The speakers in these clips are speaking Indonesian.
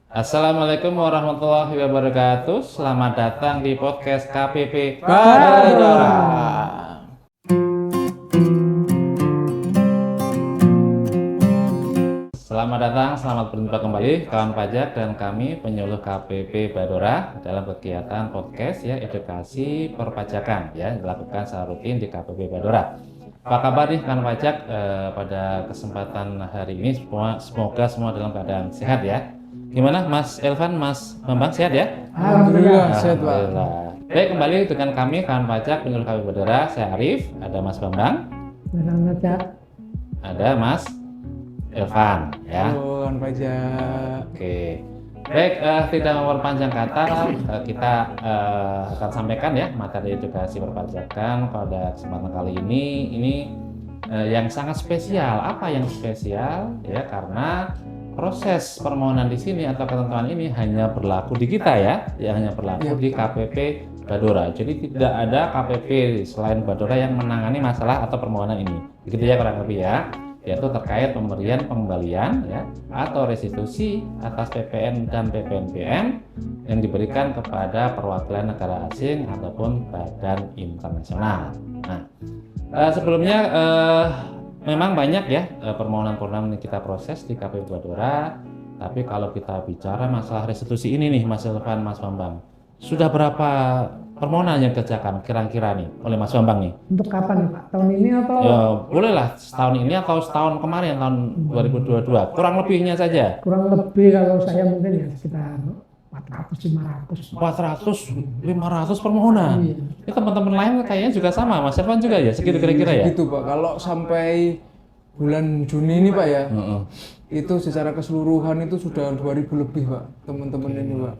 Assalamualaikum warahmatullahi wabarakatuh. Selamat datang di podcast KPP Badora. Badora. Selamat datang, selamat berjumpa kembali kawan pajak dan kami penyuluh KPP Badora dalam kegiatan podcast ya edukasi perpajakan ya dilakukan secara rutin di KPP Badora. Apa kabar nih kawan pajak pada kesempatan hari ini semoga semua dalam keadaan sehat ya. Gimana Mas Elvan, Mas Bambang sehat ya? Alhamdulillah sehat, Pak. Alhamdulillah. Baik, kembali dengan kami kawan pajak penyuluh KPP Badora. Saya Arif, ada Mas Bambang, ada Mas Elvan ya. Kawan pajak. Oke. Baik, tidak memperpanjang kata, kita akan sampaikan ya materi edukasi perpajakan pada kesempatan kali ini yang sangat spesial. Apa yang spesial? Ya, karena proses permohonan di sini atau ketentuan ini hanya berlaku di kita ya, hanya berlaku di KPP Badora. Jadi tidak ada KPP selain Badora yang menangani masalah atau permohonan ini. Begitu ya kurang lebih ya. Yaitu terkait pemberian pengembalian ya atau restitusi atas PPN dan PPNBM yang diberikan kepada perwakilan negara asing ataupun badan internasional. Nah, sebelumnya memang banyak ya permohonan-permohonan yang kita proses di KPP Badora. Tapi kalau kita bicara masalah restitusi ini nih Mas Elvan, Mas Bambang, sudah berapa permohonan yang dikerjakan kira-kira nih oleh Mas Bambang nih? Untuk kapan Pak? Tahun ini atau? Ya bolehlah setahun ini atau setahun kemarin tahun 2022 kurang lebihnya saja. Kurang lebih kalau saya mungkin ya sekitar 400-500. 400-500 permohonan. Iya. Ini teman-teman lain kayaknya juga sama, Mas Irfan juga ya, segitu kira-kira ya? Gitu, Pak. Kalau sampai bulan Juni ini, Pak ya, itu secara keseluruhan itu sudah 2000 lebih, Pak, teman-teman ini, Pak.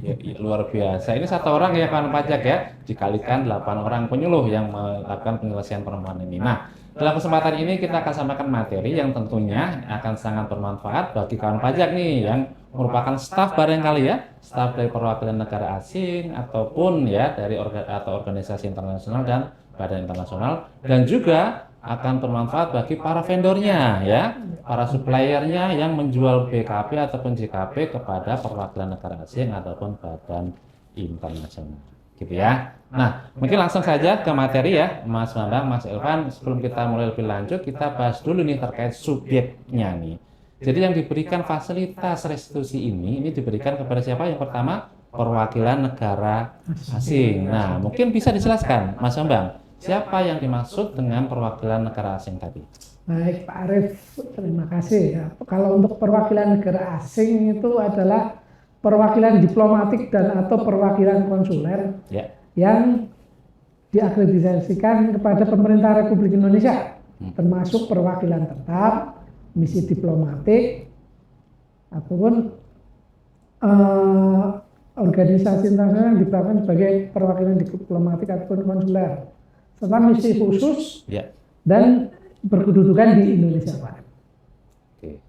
Ya, luar biasa. Ini satu orang ya kawan pajak ya, dikalikan 8 orang penyuluh yang melakukan penyelesaian permohonan ini. Nah, dalam kesempatan ini kita akan sampaikan materi yang tentunya akan sangat bermanfaat bagi kawan pajak nih yang merupakan staf barangkali ya, staf dari perwakilan negara asing ataupun ya dari organisasi internasional dan badan internasional, dan juga akan bermanfaat bagi para vendornya ya, para suppliernya yang menjual BKP ataupun JKP kepada perwakilan negara asing ataupun badan internasional gitu ya. Nah, mungkin langsung saja ke materi ya Mas Bambang, Mas Elvan. Sebelum kita mulai lebih lanjut, kita bahas dulu nih terkait subjeknya nih. Jadi yang diberikan fasilitas restitusi ini diberikan kepada siapa? Yang pertama, perwakilan negara asing. Nah, mungkin bisa dijelaskan Mas Bambang, siapa yang dimaksud dengan perwakilan negara asing tadi? Baik Pak Arif, terima kasih ya. Kalau untuk perwakilan negara asing itu adalah perwakilan diplomatik dan atau perwakilan konsuler Ya. yang diakreditasikan kepada pemerintah Republik Indonesia, termasuk perwakilan tetap, misi diplomatik, ataupun organisasi internasional yang ditetapkan sebagai perwakilan diplomatik ataupun konsuler, serta misi khusus Ya. dan berkedudukan di Indonesia, Pak. Oke.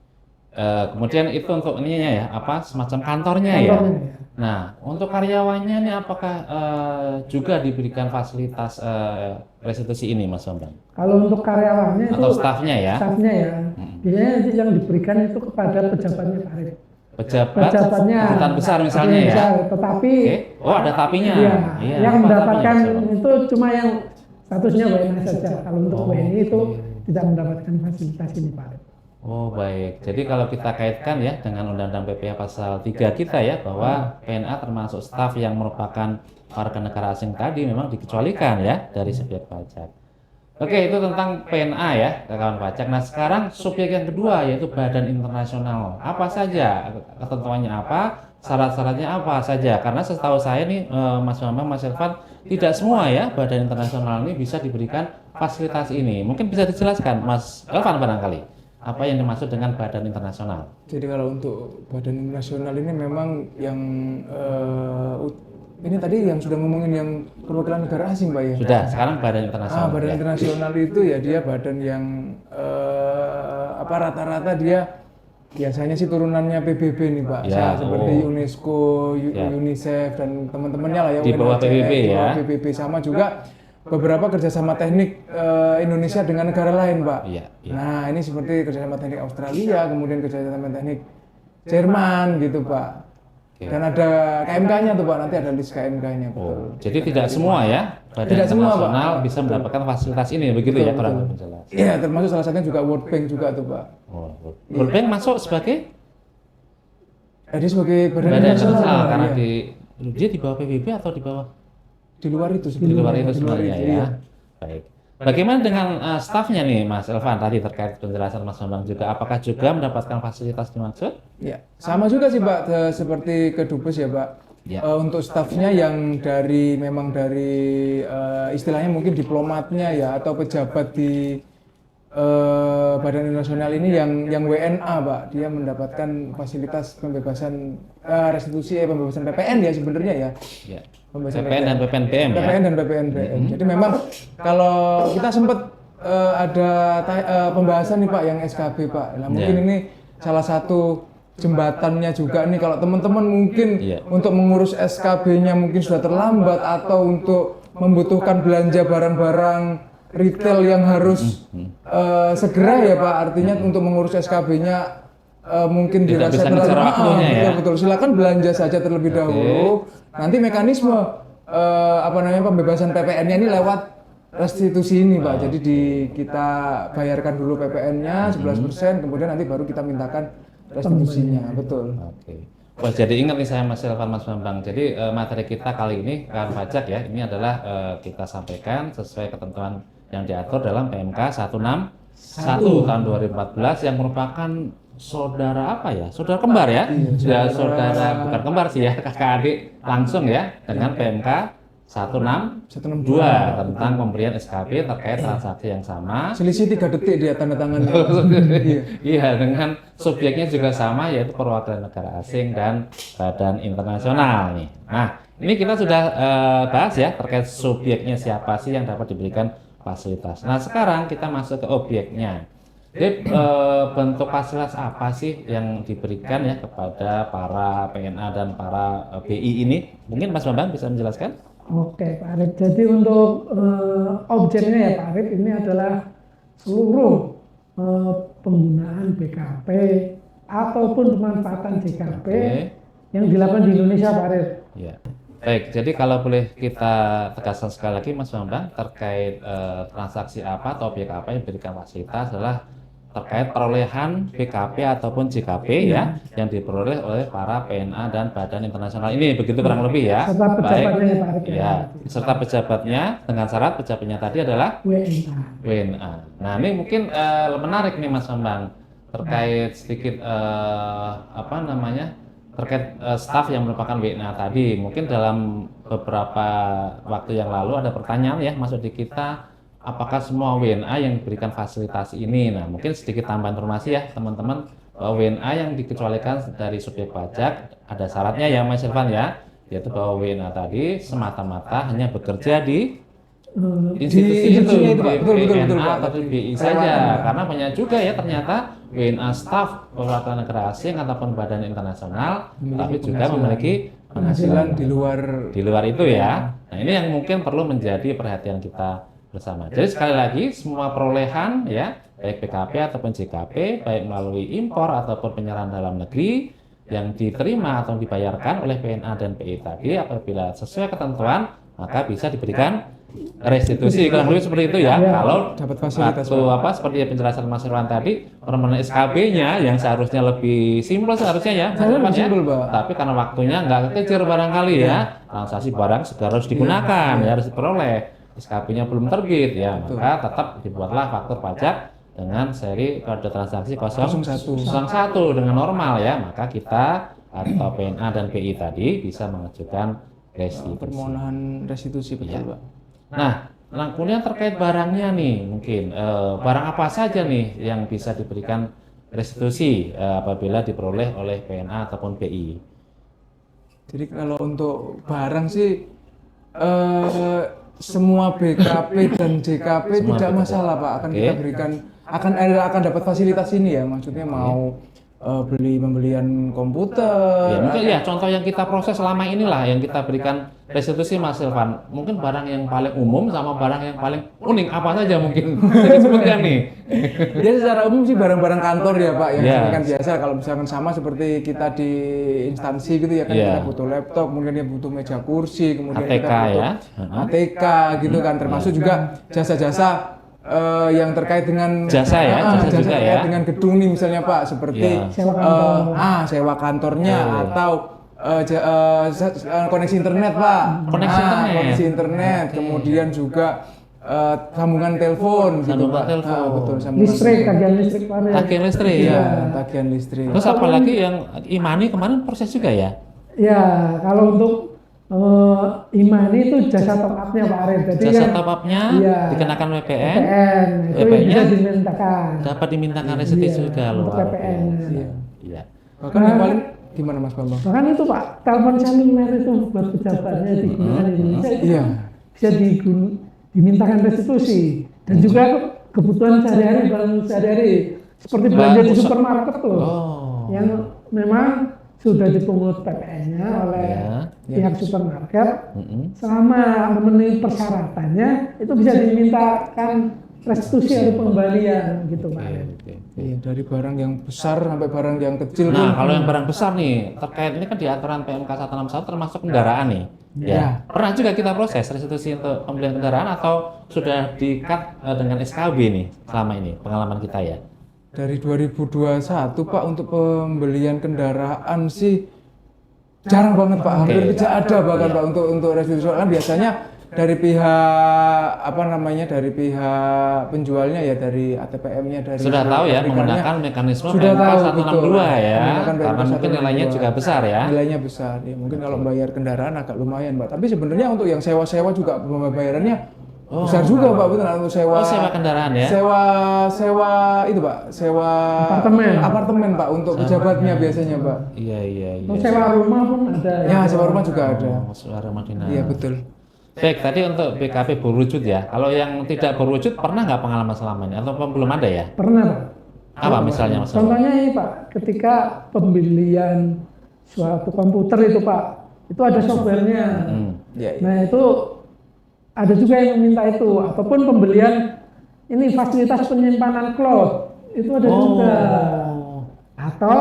Kemudian itu untuk ininya ya, apa semacam kantornya ya. Contohnya, ya. Nah, untuk karyawannya nih apakah juga diberikan fasilitas restitusi ini, Mas Bambang? Kalau untuk karyawannya itu Atau stafnya ya? stafnya ya, biasanya yang diberikan itu kepada pejabatnya, Pak Arif. Pejabatnya kedutaan besar misalnya ya. besar, tetapi Oke. Oh, ada tapinya. iya, Iya, yang apa mendapatkan tapinya, Mas Bambang? itu cuma yang statusnya WNA saja. Kalau untuk Oh, WNI itu oke. tidak mendapatkan fasilitas ini, Pak Arif. Oh baik, jadi kalau kita kaitkan ya dengan Undang-Undang PPh pasal 3 kita ya, bahwa PNA termasuk staf yang merupakan warga negara asing tadi memang dikecualikan ya dari subjek pajak. Oke, itu tentang PNA ya, kawan pajak. Nah sekarang subjek yang kedua yaitu badan internasional. Apa saja ketentuannya, apa syarat-syaratnya apa saja? Karena setahu saya nih Mas Bambang, Mas Irfan, tidak semua ya badan internasional ini bisa diberikan fasilitas ini. Mungkin bisa dijelaskan Mas Irfan barangkali apa yang dimaksud dengan badan internasional? Jadi kalau untuk badan internasional ini memang yang ini tadi yang sudah ngomongin yang perwakilan negara asing, Pak ya. Sudah, sekarang badan internasional. Badan ya. internasional itu ya dia badan yang apa rata-rata dia biasanya sih turunannya PBB nih, Pak. Ya, Seperti oh. UNESCO, Ya. UNICEF dan teman-temannya lah ya. Di bawah UNHCR, PBB di bawah ya. PBB sama juga beberapa kerjasama teknik Indonesia dengan negara lain, Pak. Iya, iya. Nah, ini seperti kerjasama teknik Australia, kemudian kerjasama teknik Jerman gitu Pak. Oke. Dan ada KMK-nya tuh Pak, nanti ada list KMK-nya betul. Oh, jadi tidak semua ya badan Tidak semua, Pak. internasional bisa mendapatkan fasilitas ini, begitu ya Betul, kurang betul. lebih jelas. Iya, termasuk salah satunya juga World Bank juga tuh Pak. Oh, World Bank masuk sebagai Jadi sebagai badan badan internasional internasional karena iya. dia di bawah PBB atau di bawah Di luar itu di luar itu di luar sebenarnya itu, ya. iya. Baik. Bagaimana dengan stafnya nih Mas Elvan tadi terkait penjelasan Mas Bambang juga, apakah juga mendapatkan fasilitas dimaksud? Ya, sama juga sih Pak, seperti Kedubes ya Pak. Ya. Untuk stafnya yang memang dari istilahnya mungkin diplomatnya ya atau pejabat di Badan Internasional ini yang WNA Pak, dia mendapatkan fasilitas pembebasan pembebasan PPN ya sebenarnya ya. Ya. Pembebasan PPN dan PPNBM ya. PPN dan PPNBM. Jadi memang kalau kita sempat ada pembahasan nih Pak yang SKB Pak. Nah mungkin ini salah satu jembatannya juga nih kalau teman-teman mungkin untuk mengurus SKB-nya mungkin sudah terlambat atau untuk membutuhkan belanja barang-barang retail yang harus segera ya Pak. Artinya untuk mengurus SKB-nya mungkin Tidak dirasa bisa ngejar waktunya ya. betul. Silakan belanja saja terlebih dahulu. Nanti mekanisme pembebasan PPN-nya ini lewat restitusi ini Pak. Jadi kita bayarkan dulu PPN-nya 11%, kemudian nanti baru kita mintakan restitusinya. Betul. Oke. Wah, jadi ingat nih saya Mas Elvan, Mas Bambang. Jadi materi kita kali ini kan pajak ya. Ini adalah kita sampaikan sesuai ketentuan yang diatur dalam PMK 161 tahun 2014 yang merupakan saudara apa ya? Saudara kembar ya? Ya, saudara bukan kembar sih ya, kakak adik langsung ya dengan PMK 162 tentang pemberian SKB terkait transaksi yang sama. Selisih 3 detik dia tanda tangannya. Iya, dengan subjeknya juga sama yaitu perwakilan negara asing dan badan internasional nih. Nah, ini kita sudah bahas ya terkait subjeknya siapa sih yang dapat diberikan fasilitas. Nah, sekarang kita masuk ke objeknya. Jadi bentuk fasilitas apa sih yang diberikan ya kepada para PNA dan para BI ini? Mungkin Mas Bambang bisa menjelaskan? Oke Pak Arif, jadi untuk objeknya ya Pak Arif ini adalah seluruh penggunaan BKP ataupun pemanfaatan JKP yang dilakukan di Indonesia Pak Arif. Ya. Baik, jadi kalau boleh kita tegaskan sekali lagi Mas Bambang terkait transaksi apa atau objek apa yang diberikan fasilitas adalah terkait perolehan BKP ataupun JKP ya yang diperoleh oleh para PNA dan badan internasional ini, begitu kurang lebih ya. Serta pejabatnya ya Pak Arif. Ya, serta pejabatnya dengan syarat pejabatnya tadi adalah WNA. Nah, ini mungkin menarik nih Mas Bambang terkait sedikit terkait staf yang merupakan WNA tadi. Mungkin dalam beberapa waktu yang lalu ada pertanyaan ya masuk di kita, apakah semua WNA yang diberikan fasilitas ini? Nah, mungkin sedikit tambahan informasi ya teman-teman, bahwa WNA yang dikecualikan dari subjek pajak ada syaratnya ya Mas Irfan ya, yaitu bahwa WNA tadi semata-mata hanya bekerja di institusi itu, di PNA atau di BI saja, karena banyak juga ya ternyata WNA staf perwakilan negara asing ataupun badan internasional tapi juga memiliki penghasilan di luar itu ya. Nah, ini yang mungkin perlu menjadi perhatian kita bersama. Jadi sekali lagi semua perolehan ya baik PKP ataupun JKP baik melalui impor ataupun penyerahan dalam negeri yang diterima atau dibayarkan oleh PNA dan PI tadi apabila sesuai ketentuan maka bisa diberikan restitusi, kurang lebih seperti itu ya. Kalau dapat fasilitas seperti penjelasan Mas Irwan tadi, permohonan SKB-nya yang seharusnya lebih simpel seharusnya ya, simpel, Pak. Tapi karena waktunya nggak kekejar barangkali ya, transaksi barang segera harus digunakan, ya harus diperoleh. SKB-nya belum terbit ya, maka tetap dibuatlah faktur pajak dengan seri kode transaksi 001 dengan normal ya, maka kita atau PNA dan PI tadi bisa mengajukan restitusi. Permohonan restitusi betul, Pak. Nah, kemudian terkait barangnya nih, mungkin barang apa saja nih yang bisa diberikan restitusi apabila diperoleh oleh PNA ataupun PI? Jadi kalau untuk barang sih semua BKP dan JKP tidak masalah Pak, akan kita berikan akan dapat fasilitas ini ya, maksudnya mau beli pembelian komputer. Ya, mungkin ya contoh yang kita proses selama inilah yang kita berikan restitusi Mas Irfan. Mungkin barang yang paling umum sama barang yang paling unik apa saja mungkin disebutkan nih. Ya secara umum sih barang-barang kantor ya Pak, yang Ya. kan biasa kalau misalkan sama seperti kita di instansi gitu ya kan, Ya. kita butuh laptop, mungkin dia butuh meja kursi, kemudian ATK kita butuh ya. ATK gitu kan, termasuk juga jasa-jasa yang terkait dengan Jasa ya, jasa juga terkait ya. dengan gedung nih misalnya Pak, seperti Ya. Sewa kantor. sewa kantornya atau koneksi internet Pak. Koneksi internet. Koneksi internet, kemudian juga sambungan telepon gitu Sambungan Pak. telepon. Betul, sambungan Listrik, tagihan listrik Pak. Tagihan listrik Iya, ya. tagihan listrik. Terus apalagi yang Imani kemarin proses juga ya? Ya, kalau untuk Imani itu jasa top up-nya Pak Arif. Jadi Jasa yang top up-nya iya, dikenakan WPN, PPN itu WPN-nya bisa dimintakan dapat dimintakan restitusi Iya, juga untuk luar PPN. biasa. Iya. Iya. Bahkan yang paling gimana Mas Bambang? Bahkan itu Pak, telepon seluler itu buat pejabatnya digunakan di Indonesia itu Iya. bisa dimintakan restitusi dan juga kebutuhan sehari-hari, barang sehari-hari seperti belanja di supermarket tuh Oh. yang memang sudah dipungut PPN-nya oleh Ya. pihak supermarket. Mm-mm. Selama memenuhi persyaratannya itu bisa dimintakan restitusi atau pengembalian gitu Pak. Oke. Iya, dari barang yang besar sampai barang yang kecil. Nah, kalau yang barang besar nih, terkait ini kan di aturan PMK 161 termasuk kendaraan nih. Ya. Ya. Pernah juga kita proses restitusi untuk pembelian kendaraan atau sudah di-cut dengan SKB nih selama ini pengalaman kita ya? Dari 2021 Pak untuk pembelian kendaraan sih jarang banget Pak, hampir Oke. tidak ada bahkan Iya. Pak untuk restitusi. Kan biasanya dari pihak apa namanya, dari pihak penjualnya ya, dari ATPM-nya, dari Sudah tahu ya pabrikannya, menggunakan mekanisme sudah PMK tahu, 162 ya, Menggunakan PMK karena mungkin nilainya 162. juga besar ya. Nilainya besar ya, mungkin kalau bayar kendaraan agak lumayan Pak. Tapi sebenarnya untuk yang sewa-sewa juga pembayarannya besar juga Pak, betul untuk sewa. Oh, sewa kendaraan ya? Sewa itu Pak, sewa apartemen Pak untuk pejabatnya biasanya Pak. Iya. Untuk sewa rumah pun ada. Ya, sewa rumah juga ada. Oh, sewa rumah dinas. Iya betul. Baik, tadi untuk BKP berwujud ya. Kalau yang tidak berwujud pernah nggak pengalaman selama ini atau belum ada ya? Pernah Pak. Apa misalnya Mas? Contohnya ini Pak, ketika pembelian suatu komputer itu Pak, itu ada softwarenya. Ya, Nah itu ada juga yang meminta itu, ataupun pembelian ini fasilitas penyimpanan cloud itu ada juga, atau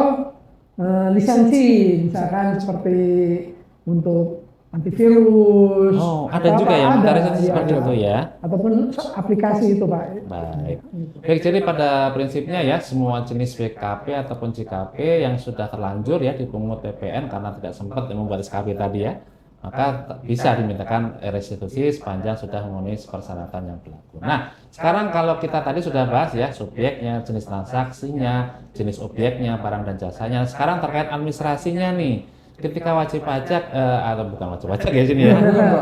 lisensi misalkan seperti untuk antivirus. Oh, ada atau juga apa, yang minta ada, restitusi iya, seperti ada. itu ya. Ataupun aplikasi itu Pak. Baik. Baik, jadi pada prinsipnya ya semua jenis BKP ataupun JKP yang sudah terlanjur ya dipungut PPN karena tidak sempat membuat SKP tadi ya, maka bisa dimintakan restitusi sepanjang sudah memenuhi persyaratan yang berlaku. Nah, sekarang kalau kita tadi sudah bahas ya subjeknya, jenis transaksinya, jenis objeknya, barang dan jasanya. Sekarang terkait administrasinya nih. Ketika wajib pajak atau bukan wajib pajak ya sini ya.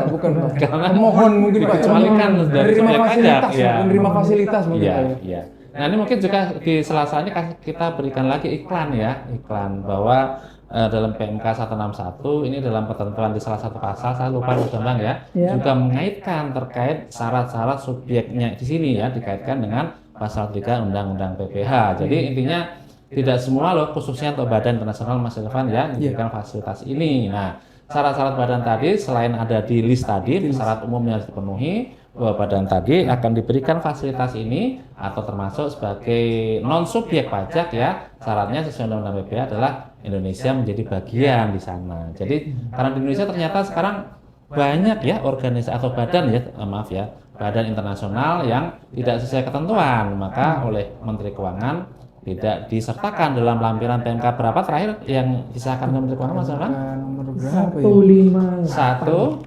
bukan Pak. Karena Pemohon mungkin Pak. dikecualikan dari Menerima subjek pajak, fasilitas, ya. menerima fasilitas mungkin Iya, Pak. Ya. iya. Nah, ini mungkin juga di sela-sela ini kita berikan lagi iklan ya, iklan bahwa dalam PMK 161 ini dalam ketentuan di salah satu pasal, saya lupa Mas Bambang ya, Ya. juga mengaitkan terkait syarat-syarat subjeknya di sini ya, dikaitkan dengan pasal 3 Undang-Undang PPH. Jadi intinya tidak semua loh, khususnya untuk badan internasional Mas Irfan ya, diberikan fasilitas ini. Nah, syarat-syarat badan tadi selain ada di list tadi, syarat umumnya harus dipenuhi, bahwa badan tadi akan diberikan fasilitas ini atau termasuk sebagai non subjek pajak ya, syaratnya sesuai Undang-Undang PPH adalah Indonesia menjadi bagian di sana. Jadi karena di Indonesia ternyata sekarang banyak ya organisasi atau badan ya, maaf ya, badan internasional yang tidak sesuai ketentuan, maka oleh Menteri Keuangan tidak disertakan dalam lampiran PMK berapa terakhir yang disahkan oleh Menteri Keuangan Mas Irfan? Nomor berapa ya? 156.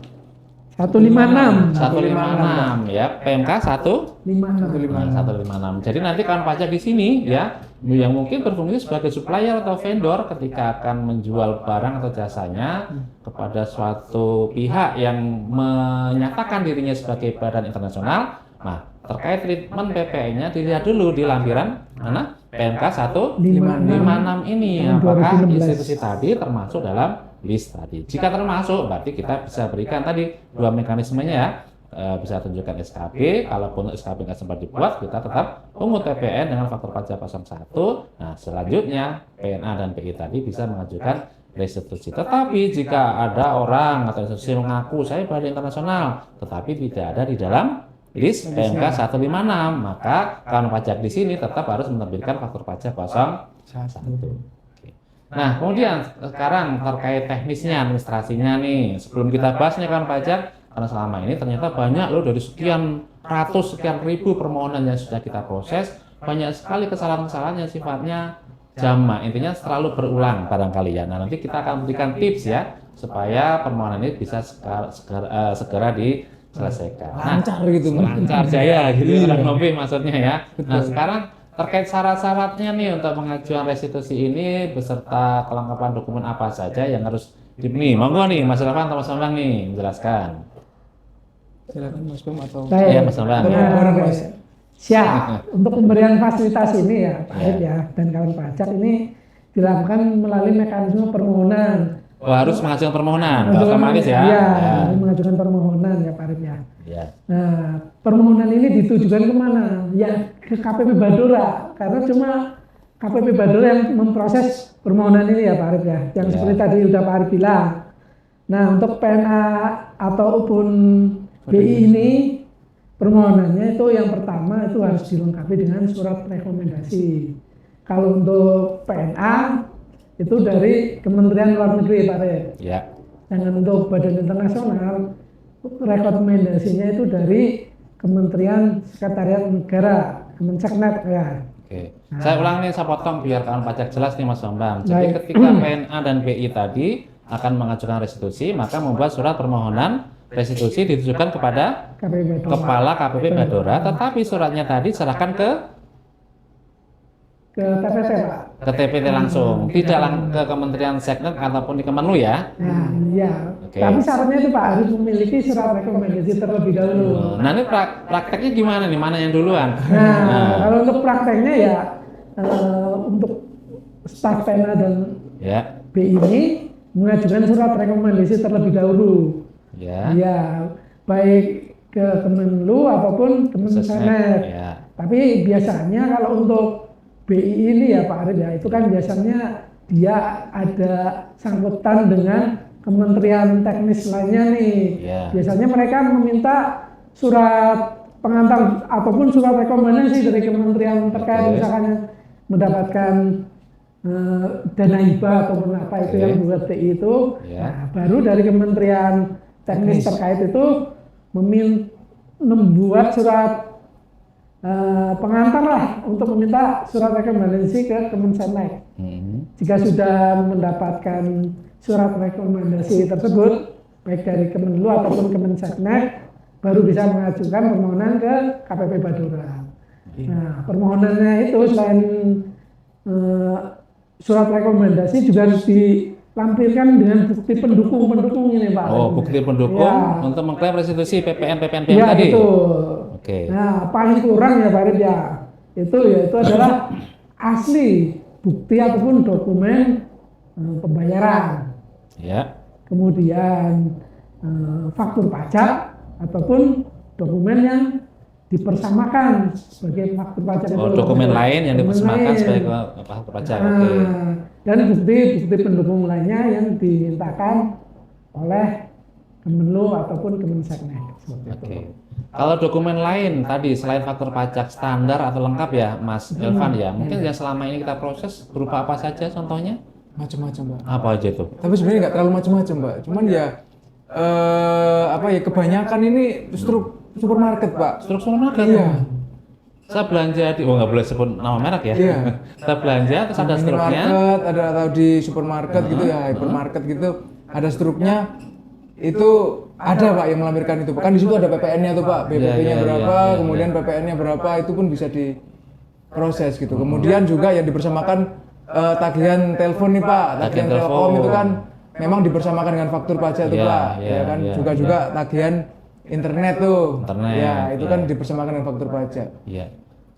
156 ya, PMK 56. 156. Jadi nanti kawan pajak di sini ya yang mungkin berfungsi sebagai supplier atau vendor ketika akan menjual barang atau jasanya kepada suatu pihak yang menyatakan dirinya sebagai badan internasional. Nah, terkait treatment PPN-nya dilihat dulu di lampiran mana? PMK 156 ini Tahun apakah 2016. institusi tadi termasuk dalam list tadi. Jika termasuk berarti kita bisa berikan tadi dua mekanismenya ya. bisa tunjukkan SKP. Kalaupun SKP nggak sempat dibuat, kita tetap pungut PPN dengan faktur pajak 01. Nah, selanjutnya PNA dan PI tadi bisa mengajukan restitusi. Tetapi jika ada orang atau institusi mengaku saya badan internasional, tetapi tidak ada di dalam list PMK 156, maka kawan pajak di sini tetap harus menerbitkan faktur pajak 01. Nah, kemudian sekarang terkait teknisnya, administrasinya nih, sebelum kita bahas nih kawan pajak, karena selama ini ternyata banyak loh dari sekian ratus, sekian ribu permohonan yang sudah kita proses, banyak sekali kesalahan-kesalahan yang sifatnya jamak, intinya selalu berulang barangkali ya. Nah, nanti kita akan berikan tips ya, supaya permohonan ini bisa segera diselesaikan. Lancar gitu, lancar jaya gitu orang Novi maksudnya ya. Nah, sekarang terkait syarat-syaratnya nih untuk pengajuan restitusi ini beserta kelengkapan dokumen apa saja yang harus dipenuhi. Monggo nih Mas Irfan atau Mas Bambang nih menjelaskan. Silakan Mas Bam atau Baik. Iya, Mas Bambang. Atau bareng, Mas. Siap. Untuk pemberian fasilitas ini ya, Pak Arif ya, dan kawan pajak ini dilakukan melalui mekanisme permohonan. Oh, harus mengajukan permohonan, otomatis ya. Iya, Ya. harus mengajukan permohonan ya Pak Arif ya. Ya. Nah, permohonan ini ditujukan kemana? Ya ke KPP Badora, karena cuma KPP Badora yang memproses permohonan ini ya Pak Arif ya, yang Ya. seperti tadi udah Pak Arif bilang. Nah, untuk PNA ataupun BI ini permohonannya itu yang pertama itu harus dilengkapi dengan surat rekomendasi. Kalau untuk PNA itu dari Kementerian Luar Negeri Pak Arif. Ya. Dan untuk badan internasional rekomendasinya itu dari Kementerian Sekretariat Negara, Kemenseknek ya. Oke. Saya ulang nih, saya potong biar kawan pajak jelas nih Mas Bambang. Jadi Baik. ketika PNA dan BI tadi akan mengajukan restitusi, maka membuat surat permohonan restitusi ditujukan kepada KPP Badora. Kepala KPP Badora, tetapi suratnya tadi serahkan ke TPT Pak. TPT langsung, tidak ke Kementerian Seknek ataupun di Kemenlu ya. Nah, iya. Oke. Tapi syaratnya itu Pak harus memiliki surat rekomendasi terlebih dahulu. Nah, ini prakteknya gimana nih? Mana yang duluan? Nah, kalau untuk prakteknya ya untuk staf PNA dan Ya, BI ini mengajukan surat rekomendasi terlebih dahulu. ya. Ya, baik ke Kemenlu ataupun Kemenseknek. Ya, Tapi biasanya kalau untuk BI ini ya Pak Arif ya, itu kan biasanya dia ada sangkutan dengan kementerian teknis lainnya nih. Ya. Biasanya mereka meminta surat pengantar ataupun surat rekomendasi dari kementerian terkait, Oke. misalkan mendapatkan dana hibah ataupun apa itu Oke. yang buat BI itu. Ya. Nah, baru dari kementerian teknis terkait itu membuat surat pengantar lah untuk meminta surat rekomendasi ke Kemenseknek. Jika sudah mendapatkan surat rekomendasi tersebut, baik dari Kemenlu ataupun Kemenseknek, baru bisa mengajukan permohonan ke KPP Badora. Nah, permohonannya itu selain surat rekomendasi juga harus dilampirkan dengan bukti pendukung ini Pak. Oh, bukti pendukung Ya. untuk mengklaim restitusi PPN yang Iya tadi. betul. Oke. Nah, paling kurang ya Pak Arif ya, itu adalah asli bukti ataupun dokumen pembayaran. Ya. Kemudian faktur pajak ataupun dokumen yang dipersamakan sebagai faktur pajak Oh, itu. dokumen lain yang dipersemakan lain. sebagai faktur pajak. Nah, Oke. dan bukti pendukung lainnya yang dimintakan oleh Kemenlu ataupun Kemenseknek. Seperti itu. Oke. Kalau dokumen lain tadi selain faktur pajak standar atau lengkap ya, Mas Elvan ya, mungkin yang selama ini kita proses berupa apa saja contohnya? macam-macam, Mbak. Apa aja itu? Tapi sebenarnya nggak terlalu macam-macam, Mbak. Cuman ya apa ya, kebanyakan ini justru supermarket, Pak. Struktur market. Iya. Saya belanja di, oh nggak boleh sebut nama merek ya. Iya. Saya belanja terus ada struknya. Minimarket, ada atau di supermarket gitu ya, hypermarket gitu, ada struknya. Itu ada Pak yang melampirkan itu. Kan di situ ada PPN-nya tuh Pak, BPP-nya Iya, iya, berapa, iya, iya, kemudian PPN-nya berapa, itu pun bisa diproses gitu. Kemudian juga yang dibersamakan tagihan telepon nih Pak, tagihan Tagihan Telkom telepon. itu kan memang dibersamakan dengan faktur pajak tuh Iya, Pak, iya, ya kan. iya, Juga tagihan internet tuh. Internet, Ya, itu iya. kan dibersamakan dengan faktur pajak. Iya.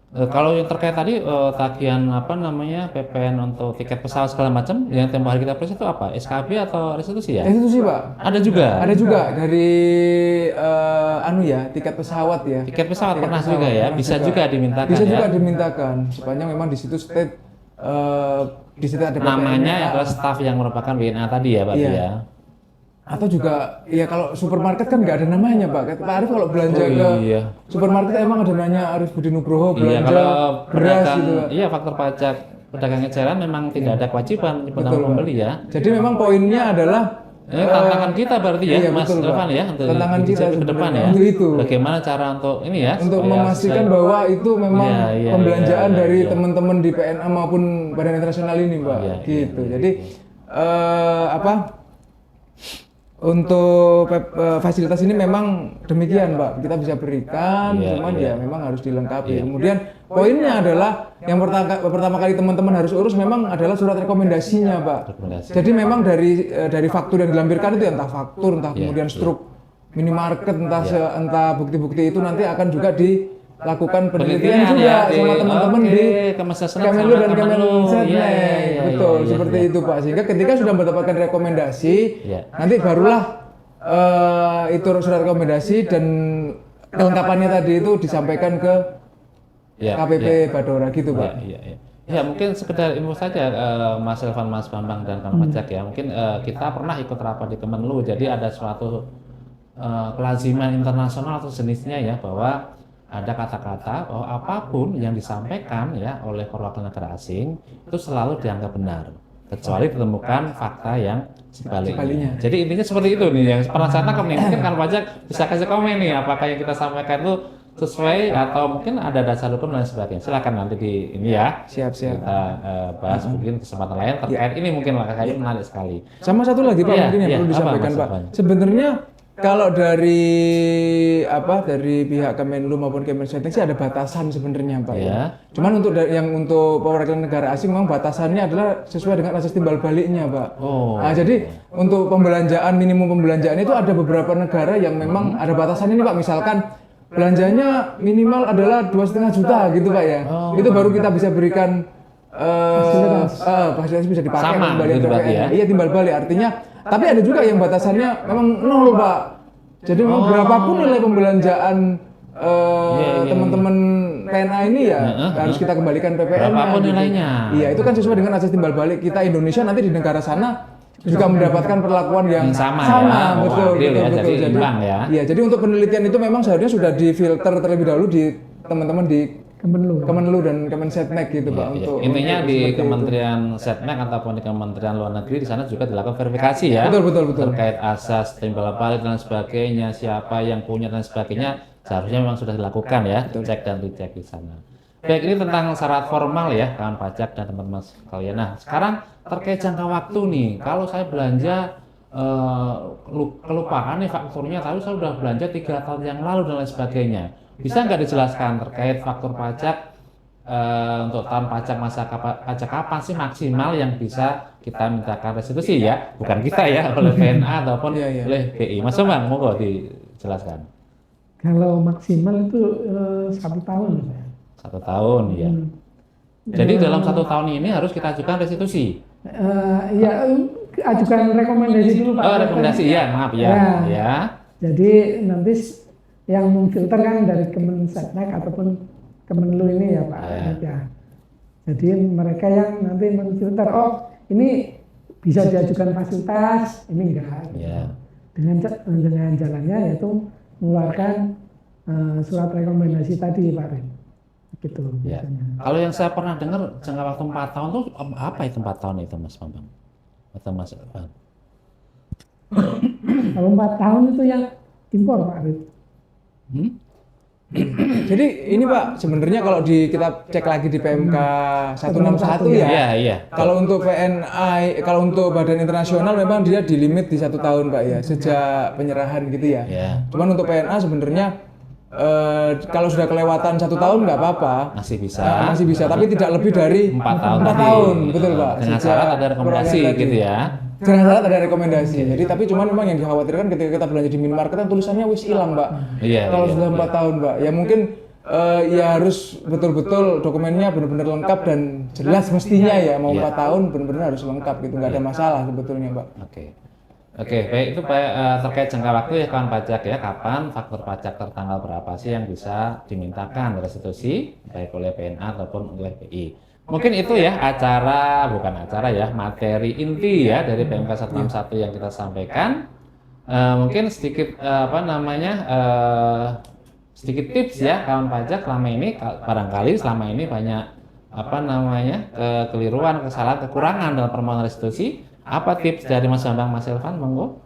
Kalau yang terkait tadi tagihan apa namanya PPN untuk tiket pesawat segala macam yang tempo hari kita proses itu apa? SKB atau restitusi ya? Restitusi Pak. Ada juga. Ada juga dari anu ya, tiket pesawat ya. Tiket pesawat pernah pesawat juga ya, pernah bisa juga dimintakan Bisa ya. juga dimintakan. Sepanjang memang di situ state di situ ada Namanya adalah staf yang merupakan WNA tadi ya, Pak Iya. ya. Atau juga ya kalau supermarket kan nggak ada namanya Pak. Pak Arif kalau belanja Oh, ke iya. supermarket emang ada namanya Arif Budi Nugroho Iya, belanja kalau beras pedagang, gitu. Pak. iya faktor pajak pedagang eceran memang tidak ada kewajiban Betul, untuk Pak. pembeli ya. Jadi memang poinnya adalah Ini tantangan kita berarti ya, iya, Mas betul, Pak. Irfan ya, untuk Tantangan kita ke depan sebenarnya ya. untuk itu. Bagaimana cara untuk ini ya? untuk supaya memastikan sesuai- bahwa itu memang Iya, iya, pembelanjaan iya, dari iya. teman-teman di PNA maupun Badan Internasional ini, Pak. Iya, Gitu. iya, Jadi apa? Untuk fasilitas ini memang demikian, Pak. Kita bisa berikan, Iya, cuman iya. ya memang harus dilengkapi. Iya. Kemudian poinnya adalah yang pertama kali teman-teman harus urus memang adalah surat rekomendasinya, Pak. Rekomendasi. Jadi memang dari faktur yang dilampirkan itu ya, entah faktur, entah Iya, kemudian iya. struk minimarket, entah bukti-bukti itu nanti akan juga dilakukan penelitian juga ya, sama teman-teman di Kementerian Kemenlu dan Kemensetnek. Iya, iya, Betul, iya, seperti iya. itu Pak. Sehingga ketika sudah mendapatkan rekomendasi, Iya. nanti barulah itu surat rekomendasi dan kelengkapannya tadi itu disampaikan ke Iya, KPP iya. Badora gitu Pak. Iya, iya. Ya mungkin sekedar info saja Mas Elvan, Mas Bambang dan kawan pajak ya. Mungkin kita pernah ikut rapat di Kemenlu, jadi ada suatu kelaziman internasional atau jenisnya ya, bahwa ada kata-kata bahwa apapun yang disampaikan ya oleh perwakilan negara asing itu selalu dianggap benar, kecuali ditemukan fakta yang sebaliknya. Sebaliknya. Jadi intinya seperti itu nih, yang pernah saya tangkap nih, mungkin kan pajak bisa kasih komen nih, apakah yang kita sampaikan itu sesuai atau mungkin ada dasar hukum dan sebagainya. Silakan nanti di ini ya. Siap-siap. Kita bahas mungkin kesempatan lain terkait ini, mungkin lah kayaknya menarik sekali. Sama satu lagi Pak Iya, mungkin yang iya. perlu Apa, disampaikan Mas Pak. Irfan? Sebenarnya kalau dari pihak Kemenlu maupun Kemensetnek sih ada batasan sebenarnya Pak. Iya. Cuman untuk perwakilan negara asing memang batasannya adalah sesuai dengan asas timbal baliknya Pak. Oh. Nah, jadi untuk minimum pembelanjaan itu ada beberapa negara yang memang ada batasan ini Pak. Misalkan belanjanya minimal adalah 2,5 juta gitu Pak ya. Oh. Itu baru kita bisa berikan fasilitas bisa dipakai Sama, kembali gitu berarti ya? Iya timbal balik artinya. Tapi ada juga yang batasannya memang 0 Pak. Jadi mau berapapun nilai pembelanjaan iya. teman-teman PNA ini ya harus kita kembalikan PPN-nya. Berapapun gitu. nilainya. Iya itu kan sesuai dengan asas timbal balik kita Indonesia nanti di negara sana juga mendapatkan perlakuan yang Yang sama ya, betul, adil betul, ya, betul. jadi imbang ya. Iya, jadi untuk penelitian itu memang seharusnya sudah difilter terlebih dahulu di teman-teman di Kemenlu dan Kemensetnek gitu Pak. Iya. Untuk Intinya untuk di seperti itu. Kementerian Setnek ataupun di Kementerian Luar Negeri di sana juga dilakukan verifikasi ya. Betul. Terkait asas timbal balik dan sebagainya, siapa yang punya dan sebagainya, seharusnya memang sudah dilakukan ya, cek dan dicek di sana. Baik, ini tentang syarat formal ya, kawan pajak dan teman-teman sekalian. Nah, sekarang terkait jangka waktu nih, kalau saya belanja kelupaan nih fakturnya, tapi saya sudah belanja 3 tahun yang lalu dan lain sebagainya. Bisa nggak dijelaskan terkait faktur pajak untuk tahun pajak masa pajak kapan sih maksimal yang bisa kita mintakan restitusi ya, bukan kita ya, oleh PNA ataupun Iya, iya. oleh BI. Mas Bambang, monggo dijelaskan. Kalau maksimal itu 1 tahun. 1 tahun ya. Jadi dalam 1 tahun ini harus kita ajukan restitusi. Ya, ajukan rekomendasi dulu Pak. Oh, rekomendasi ya, maaf ya. Ya. Ya. Jadi nanti yang memfilter kan dari Kemensetnek ataupun Kemenlu ini ya Pak. Ya. Ya. Jadi mereka yang nanti memfilter, oh ini bisa diajukan fasilitas, ini enggak. Ya. Dengan jalannya yaitu mengeluarkan surat rekomendasi tadi Pak Rin. Gitu Ya. biasanya. Kalau yang saya pernah dengar jangka waktu 4 tahun tuh apa itu 4 tahun itu Mas Bambang? Atau Mas Irfan? Kalau 4 tahun itu yang impor Pak Rin. Jadi ini Pak, sebenarnya kalau kita cek lagi di PMK 161 ya. Iya, iya. Kalau untuk PNI, kalau untuk badan internasional memang dia di limit di 1 tahun Pak ya, sejak penyerahan gitu ya. Ya. Cuman untuk PNA sebenarnya kalau sudah kelewatan 1 tahun nggak apa-apa. Masih bisa. Masih bisa, tapi tidak lebih dari 4 tahun. 4 tadi. tahun, betul Pak. Dengan Sejak syarat ada rekomendasi perolehan tadi. gitu ya. Dengan syarat ada rekomendasi. Jadi tapi cuman memang yang dikhawatirkan ketika kita belanja di minimarket kan tulisannya wis hilang Pak. Iya. Kalau iya. sudah 4 tahun Pak, ya mungkin ya harus betul-betul dokumennya benar-benar lengkap dan jelas mestinya ya, mau 4 tahun benar-benar harus lengkap gitu, nggak ada masalah sebetulnya Pak. Oke, baik itu Pak, terkait jangka waktu ya kawan pajak ya, kapan faktur pajak tertanggal berapa sih yang bisa dimintakan restitusi baik oleh PNA ataupun oleh PI. Mungkin itu ya bukan acara ya, materi inti ya dari PMK 161 yang kita sampaikan. Mungkin sedikit sedikit tips ya kawan pajak selama ini, barangkali selama ini banyak kekeliruan, kesalahan, kekurangan dalam permohonan restitusi. Apa tips dari Mas Bambang, Mas Elvan, monggo?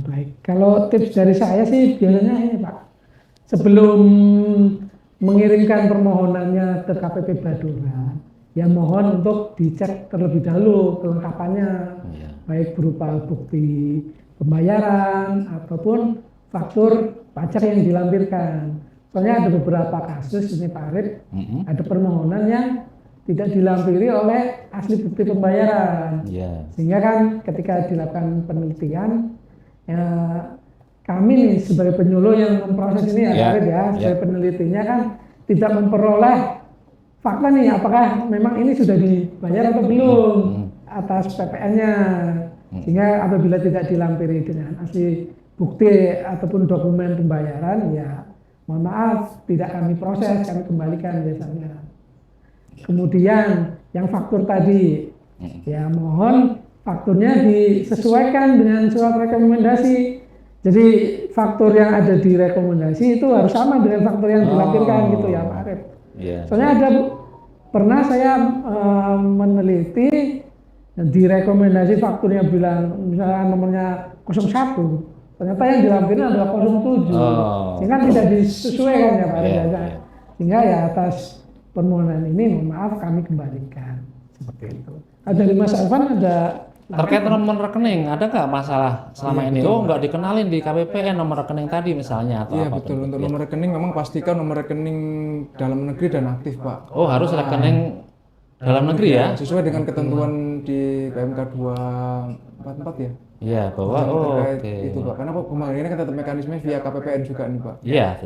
Baik, kalau tips dari saya sih biasanya ini Pak, sebelum mengirimkan permohonannya ke KPP Badora, ya mohon untuk dicek terlebih dahulu kelengkapannya, baik berupa bukti pembayaran ataupun faktur pajak yang dilampirkan. Soalnya ada beberapa kasus ini Pak Arif, ada permohonan yang tidak dilampiri oleh asli bukti pembayaran. Sehingga kan ketika dilakukan penelitian, ya, kami nih sebagai penyuluh yang memproses ini ya, Pak Arif ya, sebagai penelitinya kan tidak memperoleh fakta nih apakah memang ini sudah dibayar atau belum atas PPN-nya. Sehingga apabila tidak dilampiri dengan asli bukti ataupun dokumen pembayaran, ya mohon maaf tidak kami proses, kami kembalikan biasanya. Kemudian yang faktur tadi, ya mohon fakturnya disesuaikan dengan surat rekomendasi. Jadi faktur yang ada di rekomendasi itu harus sama dengan faktur yang dilampirkan gitu ya Pak Arif. Soalnya pernah saya meneliti di rekomendasi fakturnya bilang misalnya nomornya 01, ternyata yang dilampirkan adalah 07, sehingga tidak disesuaikan ya Pak Arif. Sehingga ya atas permohonan ini mohon maaf kami kembalikan seperti itu. Dari Mas Elvan ada terkait nomor rekening, ada nggak masalah selama ini? Nggak dikenalin di KPPN nomor rekening tadi misalnya atau apa? Betul. Untuk nomor rekening memang pastikan nomor rekening dalam negeri dan aktif Pak. Harus rekening dalam negeri ya? Sesuai dengan ketentuan di PMK 244 ya. Iya, bahwa itu Pak. Karena pembayarannya kan tetap mekanisme via KPPN juga nih Pak. Iya.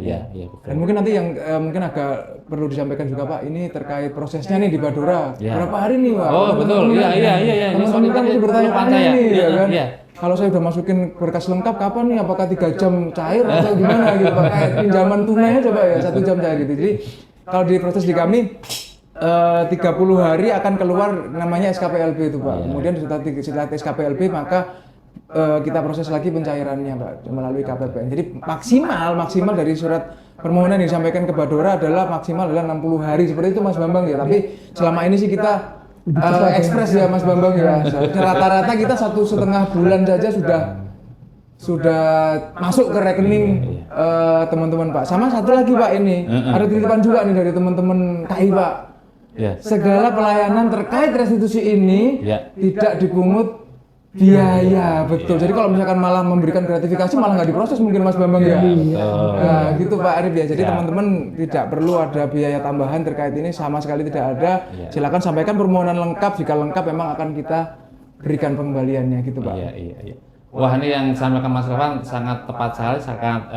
Dan mungkin nanti yang mungkin agak perlu disampaikan juga Pak, ini terkait prosesnya nih di Badora. Berapa hari nih Pak? Betul. Iya. Teman-teman kan masih bertanya-tanya nih ya kan. Kalau saya udah masukin berkas lengkap kapan nih? Apakah 3 jam cair atau gimana gitu Pak? Kayak pinjaman tunai aja Pak ya, 1 jam cair gitu. Jadi kalau di proses di kami 30 hari akan keluar namanya SKPLB itu Pak. Kemudian setelah SKPLB maka kita proses lagi pencairannya Pak melalui KPPN. Jadi maksimal dari surat permohonan yang disampaikan ke Badora adalah 60 hari seperti itu Mas Bambang ya. Tapi selama ini sih kita ekspres ya Mas Bambang ya. Rata-rata kita 1,5 bulan saja sudah masuk ke rekening teman-teman Pak. Sama satu lagi Pak, ini ada titipan juga nih dari teman-teman KI Pak. Segala pelayanan terkait restitusi ini tidak dipungut biaya, betul. Jadi kalau misalkan malah memberikan gratifikasi malah nggak diproses mungkin Mas Bambang ya. Nah, gitu Pak Arif ya. Jadi teman-teman tidak perlu ada biaya tambahan terkait ini, sama sekali tidak ada. Silakan sampaikan permohonan lengkap, jika lengkap memang akan kita berikan pengembaliannya gitu Pak. Iya. Wah, ini yang disampaikan Mas Elvan sangat tepat sekali, sangat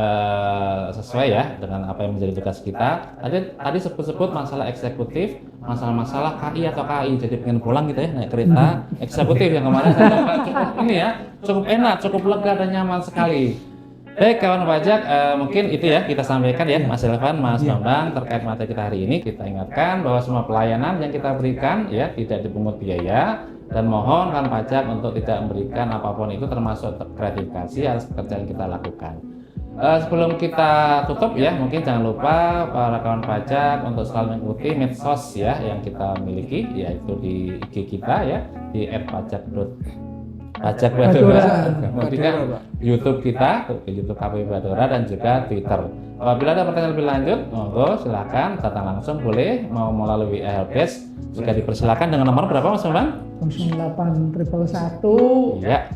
sesuai ya dengan apa yang menjadi tugas kita. Tadi sebut-sebut masalah eksekutif, masalah KI atau KI, jadi pengen pulang gitu ya naik kereta eksekutif yang kemarin saya cukup ini ya, cukup enak, cukup lega dan nyaman sekali. Baik kawan pajak, mungkin itu ya kita sampaikan ya Mas Elvan, Mas Bambang terkait materi kita hari ini. Kita ingatkan bahwa semua pelayanan yang kita berikan ya tidak dipungut biaya. Dan mohon kawan pajak untuk tidak memberikan apapun itu termasuk gratifikasi atas pekerjaan yang kita lakukan. Sebelum kita tutup ya, mungkin jangan lupa para kawan pajak untuk selalu mengikuti medsos ya yang kita miliki, yaitu di IG kita ya di @pajak.badora, kemudian YouTube kita, YouTube KPP Badora dan juga Twitter. Apabila ada pertanyaan lebih lanjut, monggo silakan datang langsung, boleh mau melalui helpdesk juga dipersilakan dengan nomor berapa Mas Bambang? 0811 ya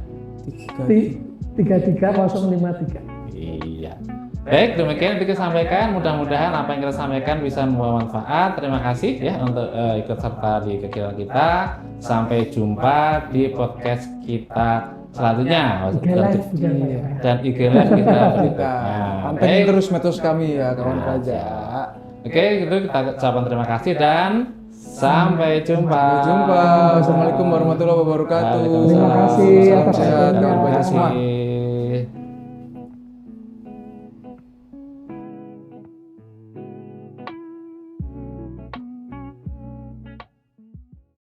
33053. Iya. Baik, demikian yang kita sampaikan. Mudah-mudahan apa yang kita sampaikan bisa membawa manfaat. Terima kasih ya untuk ikut serta di kegiatan kita. Sampai jumpa di podcast kita selanjutnya dan IG Live kita berikutnya. Pantengin terus medsos kami ya kawan pajak. Oke, itu kita ucapkan terima kasih dan sampai jumpa. Sampai jumpa. Assalamualaikum warahmatullahi wabarakatuh. Waalaikumsalam. Terima kasih Salam atas sehat, waktunya. kawan baca Terima semua. kasih.